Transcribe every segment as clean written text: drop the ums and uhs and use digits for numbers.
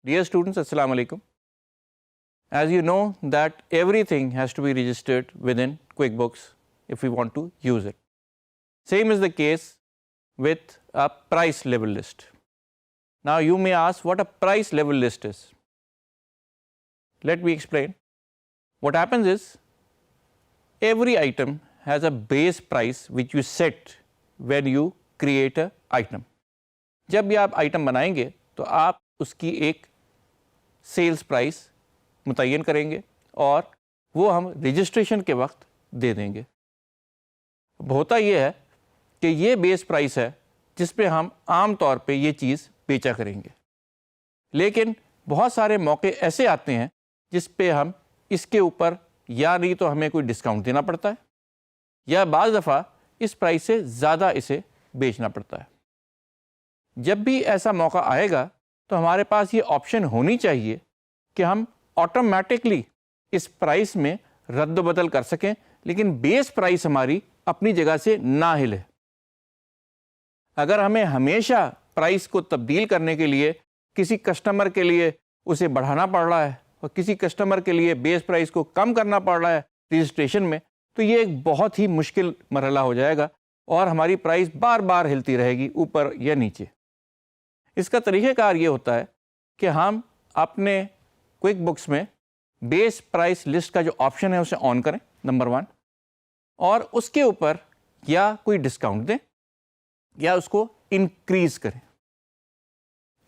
Dear students, Assalamu alaikum. As you know that everything has to be registered within QuickBooks if we want to use it. Same is the case with a price level list. Now you may ask what a price level list is. Let me explain. What happens is every item has a base price which you set when you create a item. جب بھی آپ item بنائیں گے تو آپ اس کی ایک sales price متعین کریں گے اور وہ ہم رجسٹریشن کے وقت دے دیں گے. ہوتا یہ ہے کہ یہ بیس پرائس ہے جس پہ ہم عام طور پہ یہ چیز بیچا کریں گے, لیکن بہت سارے موقع ایسے آتے ہیں جس پہ ہم اس کے اوپر یا نہیں تو ہمیں کوئی ڈسکاؤنٹ دینا پڑتا ہے یا بعض دفعہ اس پرائس سے زیادہ اسے بیچنا پڑتا ہے. جب بھی ایسا موقع آئے گا تو ہمارے پاس یہ آپشن ہونی چاہیے کہ ہم آٹومیٹکلی اس پرائس میں رد و بدل کر سکیں, لیکن بیس پرائس ہماری اپنی جگہ سے نہ ہلے. اگر ہمیں ہمیشہ پرائس کو تبدیل کرنے کے لیے کسی کسٹمر کے لیے اسے بڑھانا پڑ رہا ہے اور کسی کسٹمر کے لیے بیس پرائس کو کم کرنا پڑ رہا ہے رجسٹریشن میں, تو یہ ایک بہت ہی مشکل مرحلہ ہو جائے گا اور ہماری پرائس بار بار ہلتی رہے گی اوپر یا نیچے. اس کا طریقہ کار یہ ہوتا ہے کہ ہم اپنے کوئک بکس میں بیس پرائس لسٹ کا جو آپشن ہے اسے آن کریں نمبر 1, اور اس کے اوپر یا کوئی ڈسکاؤنٹ دیں یا اس کو انکریز کریں.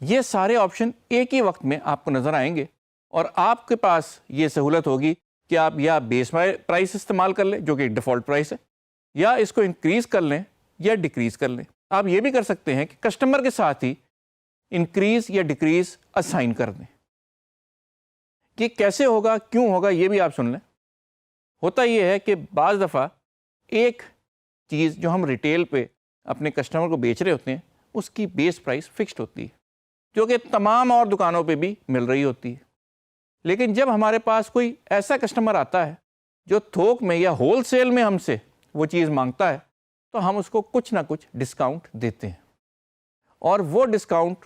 یہ سارے آپشن ایک ہی وقت میں آپ کو نظر آئیں گے اور آپ کے پاس یہ سہولت ہوگی کہ آپ یا بیس پرائس استعمال کر لیں جو کہ ڈیفالٹ پرائس ہے, یا اس کو انکریز کر لیں یا ڈیکریز کر لیں. آپ یہ بھی کر سکتے ہیں کہ کسٹمر کے ساتھ ہی انکریز یا ڈیکریز اسائن کر دیں. یہ کیسے ہوگا, کیوں ہوگا, یہ بھی آپ سن لیں. ہوتا یہ ہے کہ بعض دفعہ ایک چیز جو ہم ریٹیل پہ اپنے کسٹمر کو بیچ رہے ہوتے ہیں اس کی بیس پرائس فکسڈ ہوتی ہے جو کہ تمام اور دکانوں پہ بھی مل رہی ہوتی ہے. لیکن جب ہمارے پاس کوئی ایسا کسٹمر آتا ہے جو تھوک میں یا ہول سیل میں ہم سے وہ چیز مانگتا ہے تو ہم اس کو کچھ نہ کچھ ڈسکاؤنٹ دیتے ہیں, اور وہ ڈسکاؤنٹ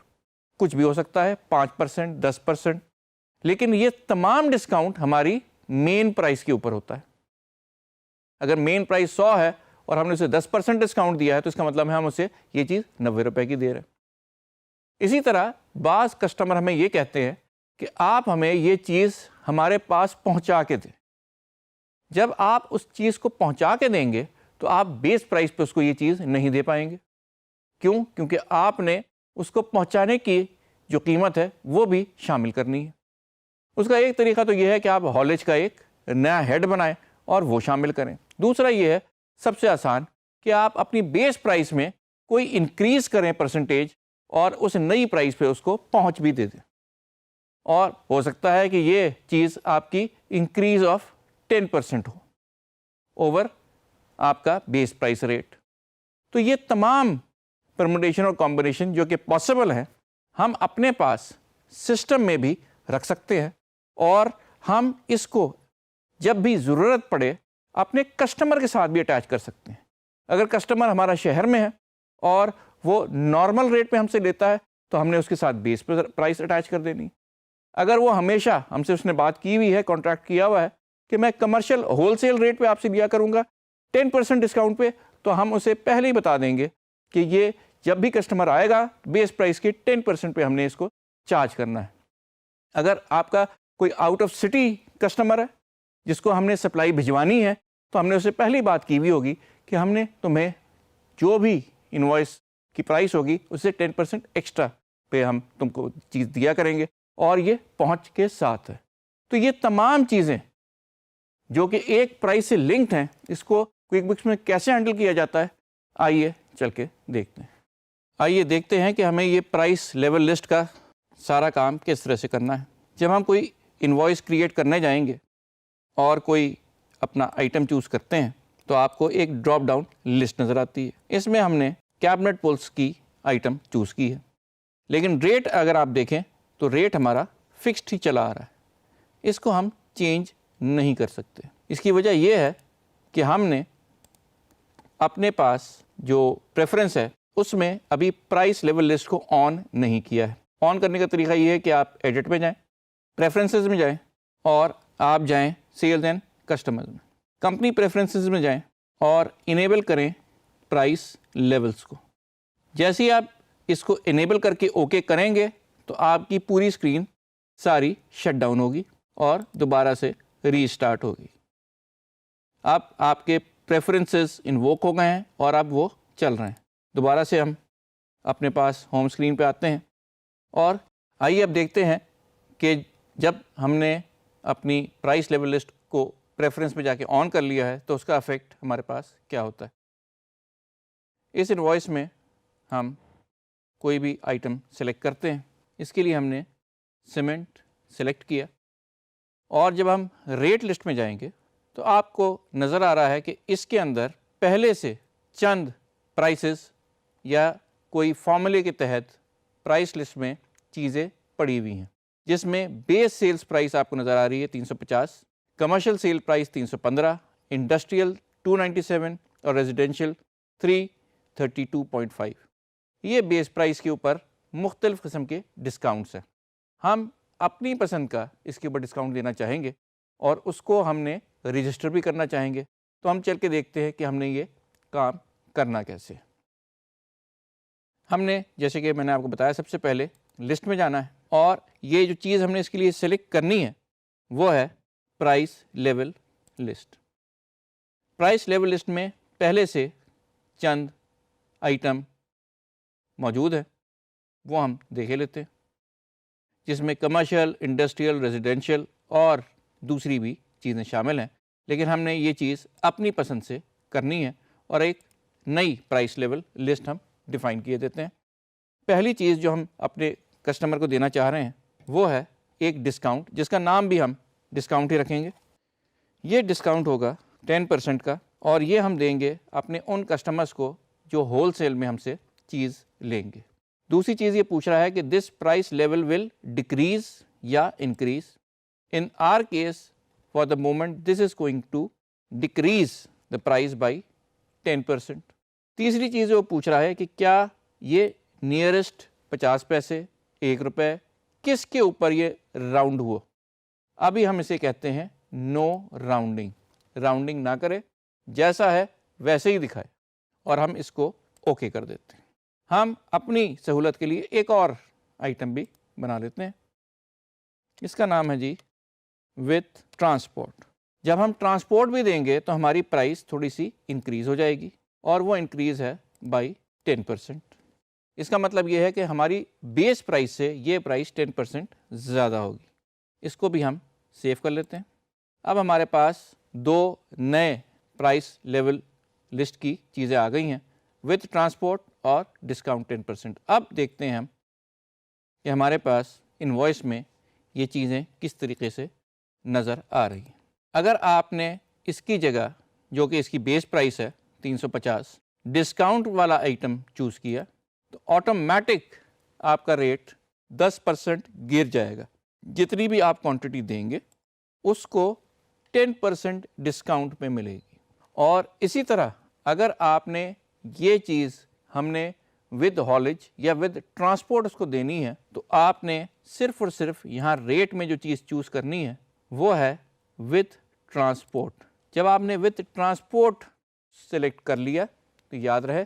کچھ بھی ہو سکتا ہے 5%, 10%, لیکن یہ تمام ڈسکاؤنٹ ہماری مین پرائس کے اوپر ہوتا ہے. اگر مین پرائس 100 ہے اور ہم نے اسے 10% ڈسکاؤنٹ دیا ہے تو اس کا مطلب ہے ہم اسے یہ چیز 90 روپے کی دے رہے ہیں. اسی طرح بعض کسٹمر ہمیں یہ کہتے ہیں کہ آپ ہمیں یہ چیز ہمارے پاس پہنچا کے دیں. جب آپ اس چیز کو پہنچا کے دیں گے تو آپ بیس پرائس پہ اس کو یہ چیز نہیں دے پائیں گے. کیوں؟ کیونکہ آپ نے اس کو پہنچانے کی جو قیمت ہے وہ بھی شامل کرنی ہے. اس کا ایک طریقہ تو یہ ہے کہ آپ ہالج کا ایک نیا ہیڈ بنائیں اور وہ شامل کریں. دوسرا یہ ہے سب سے آسان کہ آپ اپنی بیس پرائس میں کوئی انکریز کریں پرسنٹیج اور اس نئی پرائس پہ اس کو پہنچ بھی دے دیں, اور ہو سکتا ہے کہ یہ چیز آپ کی انکریز آف 10% ہو اوور آپ کا بیس پرائس ریٹ. تو یہ تمام پرموٹیشن اور کمبینیشن جو کہ پاسبل ہیں ہم اپنے پاس سسٹم میں بھی رکھ سکتے ہیں, اور ہم اس کو جب بھی ضرورت پڑے اپنے کسٹمر کے ساتھ بھی اٹیچ کر سکتے ہیں. اگر کسٹمر ہمارا شہر میں ہے اور وہ نارمل ریٹ پہ ہم سے لیتا ہے تو ہم نے اس کے ساتھ بیس پرائس اٹیچ کر دینی. اگر وہ ہمیشہ ہم سے اس نے بات کی ہوئی ہے, کانٹریکٹ کیا ہوا ہے کہ میں کمرشل ہول سیل ریٹ پہ آپ سے لیا کروں گا 10% ڈسکاؤنٹ پہ, تو ہم اسے پہلے ہی بتا دیں گے کہ یہ جب بھی کسٹمر آئے گا بیس پرائس کے 10% پہ ہم نے اس کو چارج کرنا ہے. اگر آپ کا کوئی آؤٹ آف سٹی کسٹمر ہے جس کو ہم نے سپلائی بھجوانی ہے تو ہم نے اسے پہلی بات کی ہوئی ہوگی کہ ہم نے تمہیں جو بھی انوائس کی پرائس ہوگی اس سے 10% ایکسٹرا پہ ہم تم کو چیز دیا کریں گے, اور یہ پہنچ کے ساتھ ہے. تو یہ تمام چیزیں جو کہ ایک پرائس سے لنکڈ ہیں اس کو کوئک بکس میں کیسے ہینڈل کیا جاتا ہے, آئیے چل کے دیکھتے ہیں. آئیے دیکھتے ہیں کہ ہمیں یہ پرائس لیول لسٹ کا سارا کام کس طرح سے کرنا ہے. جب ہم کوئی انوائس کریٹ کرنے جائیں گے اور کوئی اپنا آئٹم چوز کرتے ہیں تو آپ کو ایک ڈراپ ڈاؤن لسٹ نظر آتی ہے. اس میں ہم نے کیبنٹ پولس کی آئٹم چوز کی ہے, لیکن ریٹ اگر آپ دیکھیں تو ریٹ ہمارا فکسڈ ہی چلا آ رہا ہے, اس کو ہم چینج نہیں کر سکتے. اس کی وجہ یہ ہے کہ ہم نے اپنے پاس جو پریفرنس ہے اس میں ابھی پرائس لیول لسٹ کو آن نہیں کیا ہے. آن کرنے کا طریقہ یہ ہے کہ آپ ایڈٹ میں جائیں, پریفرنسز میں جائیں اور آپ جائیں سیلز اینڈ کسٹمرز میں. کمپنی پریفرنسز میں جائیں اور انیبل کریں پرائس لیولز کو. جیسے ہی آپ اس کو انیبل کر کے اوکے کریں گے تو آپ کی پوری اسکرین ساری شٹ ڈاؤن ہوگی اور دوبارہ سے ری اسٹارٹ ہوگی. اب آپ کے پریفرنسز انووک ہو گئے ہیں اور اب وہ چل رہے ہیں. دوبارہ سے ہم اپنے پاس ہوم اسکرین پہ آتے ہیں اور آئیے اب دیکھتے ہیں کہ جب ہم نے اپنی پرائس لیول لسٹ کو پریفرنس میں جا کے آن کر لیا ہے تو اس کا افیکٹ ہمارے پاس کیا ہوتا ہے. اس انوائس میں ہم کوئی بھی آئٹم سلیکٹ کرتے ہیں. اس کے لیے ہم نے سیمنٹ سلیکٹ کیا اور جب ہم ریٹ لسٹ میں جائیں گے تو آپ کو نظر آ رہا ہے کہ اس کے اندر پہلے سے چند پرائسز یا کوئی فارمولے کے تحت پرائس لسٹ میں چیزیں پڑی ہوئی ہیں, جس میں بیس سیلز پرائس آپ کو نظر آ رہی ہے 350, کمرشل سیل پرائس 315, انڈسٹریل 297 اور ریزیڈینشیل 332.5. یہ بیس پرائس کے اوپر مختلف قسم کے ڈسکاؤنٹس ہیں. ہم اپنی پسند کا اس کے اوپر ڈسکاؤنٹ دینا چاہیں گے اور اس کو ہم نے رجسٹر بھی کرنا چاہیں گے. تو ہم چل کے دیکھتے ہیں کہ ہم نے یہ کام کرنا کیسے. ہم نے جیسے کہ میں نے آپ کو بتایا سب سے پہلے لسٹ میں جانا ہے اور یہ جو چیز ہم نے اس کے لیے سلیکٹ کرنی ہے وہ ہے price level list. Price level list میں پہلے سے چند آئٹم موجود ہیں, وہ ہم دیکھ لیتے ہیں, جس میں کمرشل, انڈسٹریل, ریزیڈینشیل اور دوسری بھی چیزیں شامل ہیں. لیکن ہم نے یہ چیز اپنی پسند سے کرنی ہے اور ایک نئی پرائس لیول لسٹ ہم ڈیفائن کیے دیتے ہیں. پہلی چیز جو ہم اپنے کسٹمر کو دینا چاہ رہے ہیں وہ ہے ایک ڈسکاؤنٹ, جس کا نام بھی ہم ڈسکاؤنٹ ہی رکھیں گے. یہ ڈسکاؤنٹ ہوگا 10% کا اور یہ ہم دیں گے اپنے ان کسٹمرز کو جو ہول سیل میں ہم سے چیز لیں گے. دوسری چیز یہ پوچھ رہا ہے کہ this price level will decrease یا increase. In our case for the moment this is going to decrease the price by 10%. تیسری چیز وہ پوچھ رہا ہے کہ کیا یہ نیئرسٹ 50 پیسے, 1 روپے, کس کے اوپر یہ راؤنڈ ہوا. ابھی ہم اسے کہتے ہیں نو راؤنڈنگ. راؤنڈنگ نہ کرے, جیسا ہے ویسے ہی دکھائے اور ہم اس کو اوکے کر دیتے ہیں. ہم اپنی سہولت کے لیے ایک اور آئٹم بھی بنا لیتے ہیں, اس کا نام ہے جی وتھ ٹرانسپورٹ. جب ہم ٹرانسپورٹ بھی دیں گے تو ہماری پرائس تھوڑی سی انکریز ہو جائے گی اور وہ انکریز ہے بائی 10%. اس کا مطلب یہ ہے کہ ہماری بیس پرائس سے یہ پرائس 10% زیادہ ہوگی. اس کو بھی ہم سیو کر لیتے ہیں. اب ہمارے پاس دو نئے پرائس لیول لسٹ کی چیزیں آ گئی ہیں, وتھ ٹرانسپورٹ اور ڈسکاؤنٹ 10%. اب دیکھتے ہیں ہم کہ ہمارے پاس انوائس میں یہ چیزیں کس طریقے سے نظر آ رہی ہیں. اگر آپ نے اس کی جگہ جو کہ اس کی بیس پرائس ہے 350 ڈسکاؤنٹ والا آئٹم چوز کیا تو آٹومیٹک آپ کا ریٹ 10% گر جائے گا. جتنی بھی آپ کوانٹٹی دیں گے اس کو 10% ڈسکاؤنٹ پہ ملے گی. اور اسی طرح اگر آپ نے یہ چیز ہم نے ود ہالج یا ود ٹرانسپورٹ اس کو دینی ہے تو آپ نے صرف اور صرف یہاں ریٹ میں جو چیز چوز کرنی ہے وہ ہے وتھ ٹرانسپورٹ. جب آپ نے وتھ ٹرانسپورٹ سلیکٹ کر لیا تو یاد رہے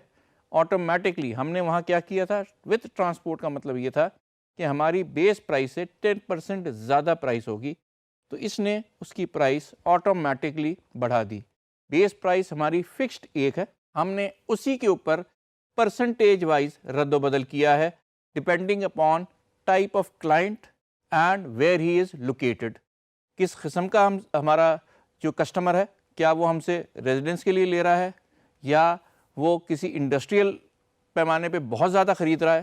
آٹومیٹکلی ہم نے وہاں کیا کیا تھا, وتھ ٹرانسپورٹ کا مطلب یہ تھا کہ ہماری بیس پرائس سے 10% زیادہ پرائس ہوگی تو اس نے اس کی پرائس آٹومیٹکلی بڑھا دی. بیس پرائس ہماری فکسڈ ایک ہے, ہم نے اسی کے اوپر پرسنٹیج وائز رد و بدل کیا ہے depending upon type of client and where he is located. کس قسم کا ہمارا جو کسٹمر ہے, کیا وہ ہم سے ریزیڈنس کے لیے لے رہا ہے یا وہ کسی انڈسٹریل پیمانے پہ بہت زیادہ خرید رہا ہے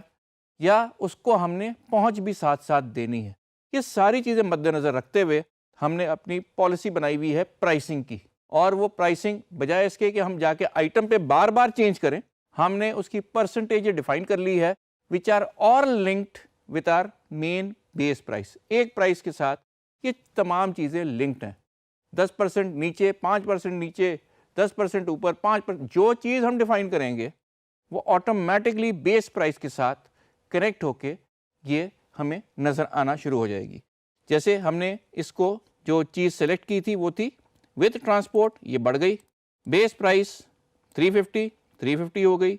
یا اس کو ہم نے پہنچ بھی ساتھ ساتھ دینی ہے. یہ ساری چیزیں مد نظر رکھتے ہوئے ہم نے اپنی پالیسی بنائی ہوئی ہے پرائسنگ کی, اور وہ پرائسنگ بجائے اس کے کہ ہم جا کے آئٹم پہ بار بار چینج کریں, ہم نے اس کی پرسنٹیج ڈیفائن کر لی ہے which are all linked with our main base price. ایک پرائس کے ساتھ یہ تمام چیزیں لنکڈ ہیں. 10% نیچے, 5% نیچے, 10% اوپر, 5%, جو چیز ہم ڈیفائن کریں گے وہ آٹومیٹکلی بیس پرائس کے ساتھ کنیکٹ ہو کے یہ ہمیں نظر آنا شروع ہو جائے گی. جیسے ہم نے اس کو جو چیز سلیکٹ کی تھی وہ تھی وتھ ٹرانسپورٹ, یہ بڑھ گئی. بیس پرائس 350 ہو گئی,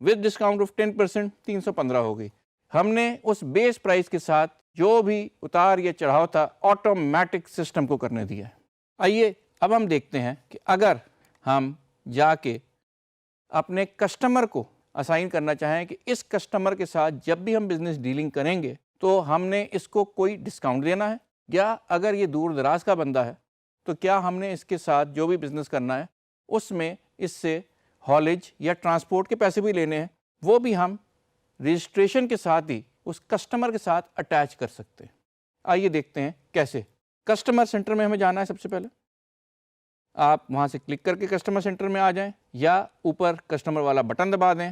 وتھ ڈسکاؤنٹ آف 10% 315 ہو گئی. ہم نے اس بیس پرائس کے ساتھ جو بھی اتار یا چڑھاؤ تھا آٹومیٹک سسٹم کو کرنے دیا. آئیے اب ہم دیکھتے ہیں کہ اگر ہم جا کے اپنے کسٹمر کو اسائن کرنا چاہیں کہ اس کسٹمر کے ساتھ جب بھی ہم بزنس ڈیلنگ کریں گے تو ہم نے اس کو کوئی ڈسکاؤنٹ دینا ہے, یا اگر یہ دور دراز کا بندہ ہے تو کیا ہم نے اس کے ساتھ جو بھی بزنس کرنا ہے اس میں اس سے ہالج یا ٹرانسپورٹ کے پیسے بھی لینے ہیں, وہ بھی ہم رجسٹریشن کے ساتھ ہی اس کسٹمر کے ساتھ اٹیچ کر سکتے ہیں. آئیے دیکھتے ہیں کیسے. کسٹمر سینٹر میں ہمیں جانا ہے. سب سے پہلے آپ وہاں سے کلک کر کے کسٹمر سینٹر میں آ جائیں, یا اوپر کسٹمر والا بٹن دبا دیں,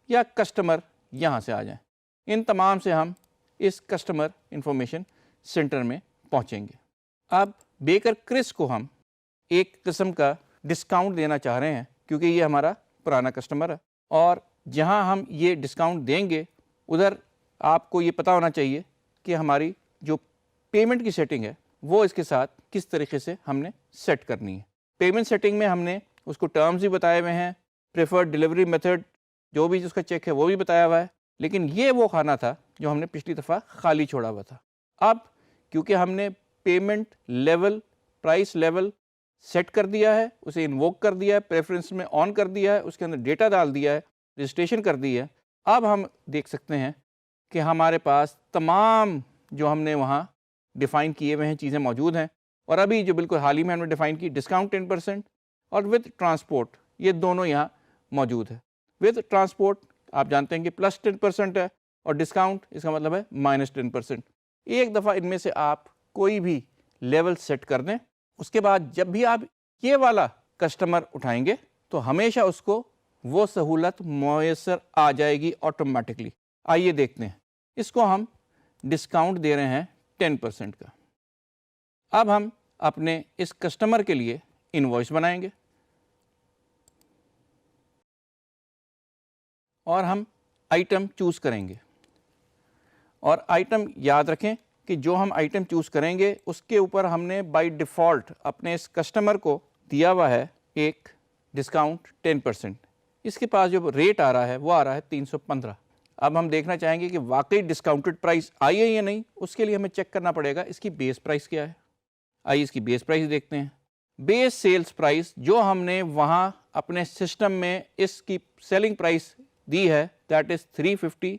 یا کسٹمر یہاں سے آ جائیں. ان تمام سے ہم اس کسٹمر انفارمیشن سینٹر میں پہنچیں گے. اب بیکر کرس کو ہم ایک قسم کا ڈسکاؤنٹ دینا چاہ رہے ہیں کیونکہ یہ ہمارا پرانا کسٹمر ہے, اور جہاں ہم یہ ڈسکاؤنٹ دیں گے ادھر آپ کو یہ پتہ ہونا چاہیے کہ ہماری جو پیمنٹ کی سیٹنگ ہے وہ اس کے ساتھ کس طریقے سے ہم نے سیٹ کرنی ہے. پیمنٹ سیٹنگ میں ہم نے اس کو ٹرمز بھی بتائے ہوئے ہیں, پریفرڈ ڈیلیوری میتھڈ جو بھی اس کا چیک ہے وہ بھی بتایا ہوا ہے, لیکن یہ وہ کھانا تھا جو ہم نے پچھلی دفعہ خالی چھوڑا ہوا تھا. اب کیونکہ ہم نے payment level price level set کر دیا ہے, اسے انووک کر دیا ہے, پریفرنس میں آن کر دیا ہے, اس کے اندر ڈیٹا ڈال دیا ہے, رجسٹریشن کر دی ہے, اب ہم دیکھ سکتے ہیں کہ ہمارے پاس تمام جو ہم نے وہاں ڈیفائن کیے ہوئے ہیں چیزیں موجود ہیں. اور ابھی جو بالکل حال ہی میں ہم نے ڈیفائن کی ڈسکاؤنٹ 10% اور وتھ ٹرانسپورٹ, یہ دونوں یہاں موجود ہے. وتھ ٹرانسپورٹ آپ جانتے ہیں کہ پلس 10% ہے, اور ڈسکاؤنٹ اس کا مطلب ہے مائنس 10%. ایک دفعہ ان میں سے آپ کوئی بھی لیول سیٹ کر دیں, اس کے بعد جب بھی آپ یہ والا کسٹمر اٹھائیں گے تو ہمیشہ اس کو وہ سہولت میسر آ جائے گی آٹومیٹکلی. آئیے دیکھتے ہیں. اس کو ہم ڈسکاؤنٹ دے رہے ہیں 10% کا. اب ہم اپنے اس کسٹمر کے لیے انوائس بنائیں گے, اور ہم آئٹم چوز کریں گے. اور آئٹم یاد رکھیں کہ جو ہم آئٹم چوز کریں گے اس کے اوپر ہم نے بائی ڈیفالٹ اپنے اس کسٹمر کو دیا ہوا ہے ایک ڈسکاؤنٹ 10%. اس کے پاس جو ریٹ آ رہا ہے وہ آ رہا ہے 315. اب ہم دیکھنا چاہیں گے کہ واقعی ڈسکاؤنٹڈ پرائس آئی ہے یا نہیں. اس کے لیے ہمیں چیک کرنا پڑے گا اس کی بیس پرائس کیا ہے. آئیے اس کی بیس پرائس دیکھتے ہیں. بیس سیلز پرائس جو ہم نے وہاں اپنے سسٹم میں اس کی سیلنگ پرائس دی ہے دیٹ از 350,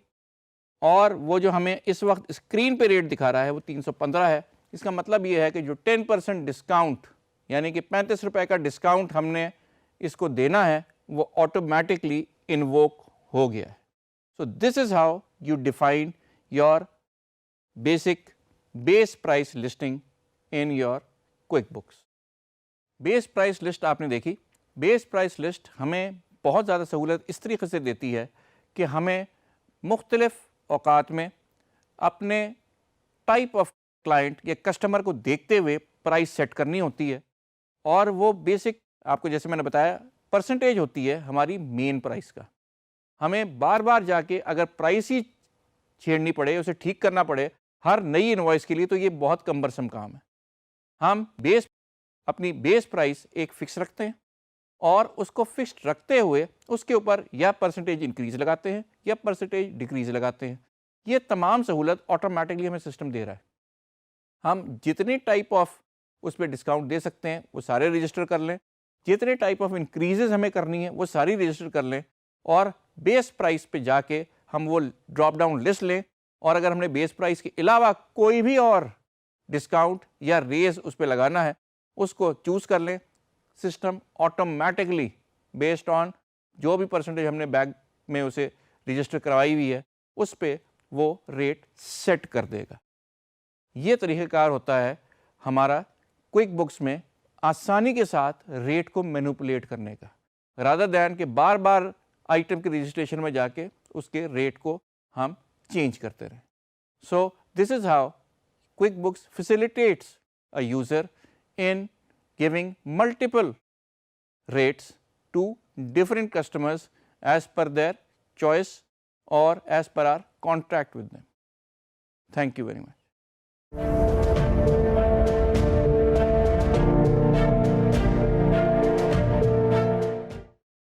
اور وہ جو ہمیں اس وقت اسکرین پہ ریٹ دکھا رہا ہے وہ 315 ہے. اس کا مطلب یہ ہے کہ جو 10% ڈسکاؤنٹ یعنی کہ 35 روپے کا ڈسکاؤنٹ ہم نے اس کو دینا ہے وہ آٹومیٹکلی انووک ہو گیا ہے. So this is how you define your basic base price listing in your QuickBooks. Base price list آپ نے دیکھی. بیس پرائس لسٹ ہمیں بہت زیادہ سہولت اس طریقے سے دیتی ہے کہ ہمیں مختلف اوقات میں اپنے ٹائپ آف کلائنٹ یا کسٹمر کو دیکھتے ہوئے پرائس سیٹ کرنی ہوتی ہے, اور وہ بیسک آپ کو جیسے میں نے بتایا پرسنٹیج ہوتی ہے ہماری مین پرائس کا. ہمیں بار بار جا کے اگر پرائس ہی چھیڑنی پڑے, اسے ٹھیک کرنا پڑے ہر نئی انوائس کے لیے تو یہ بہت کمبرسم کام ہے. ہم اپنی بیس پرائس ایک فکس رکھتے ہیں, اور اس کو فکس رکھتے ہوئے اس کے اوپر یا پرسنٹیج انکریز لگاتے ہیں یا پرسنٹیج ڈیکریز لگاتے ہیں. یہ تمام سہولت آٹومیٹکلی ہمیں سسٹم دے رہا ہے. ہم جتنے ٹائپ آف اس پہ ڈسکاؤنٹ دے سکتے ہیں وہ سارے رجسٹر کر لیں, جتنے ٹائپ آف انکریزز ہمیں کرنی ہے وہ ساری رجسٹر کر لیں, اور بیس پرائس پہ جا کے ہم وہ ڈراپ ڈاؤن لسٹ لیں, اور اگر ہم نے بیس پرائس کے علاوہ کوئی بھی اور ڈسکاؤنٹ یا ریز اس پہ لگانا ہے اس کو چوز کر لیں. سسٹم آٹومیٹکلی بیسڈ آن جو بھی پرسنٹیج ہم نے بیگ میں اسے رجسٹر کروائی ہوئی ہے اس پہ وہ ریٹ سیٹ کر دے گا. یہ طریقہ کار ہوتا ہے ہمارا کوئک بکس میں آسانی کے ساتھ ریٹ کو مینوپولیٹ کرنے کا, رادر دین کہ بار بار آئٹم کی رجسٹریشن میں جا کے اس کے ریٹ کو ہم چینج کرتے رہیں. So this is how QuickBooks facilitates a user in giving multiple rates to different customers as per their choice or as per our contract with them. Thank you very much.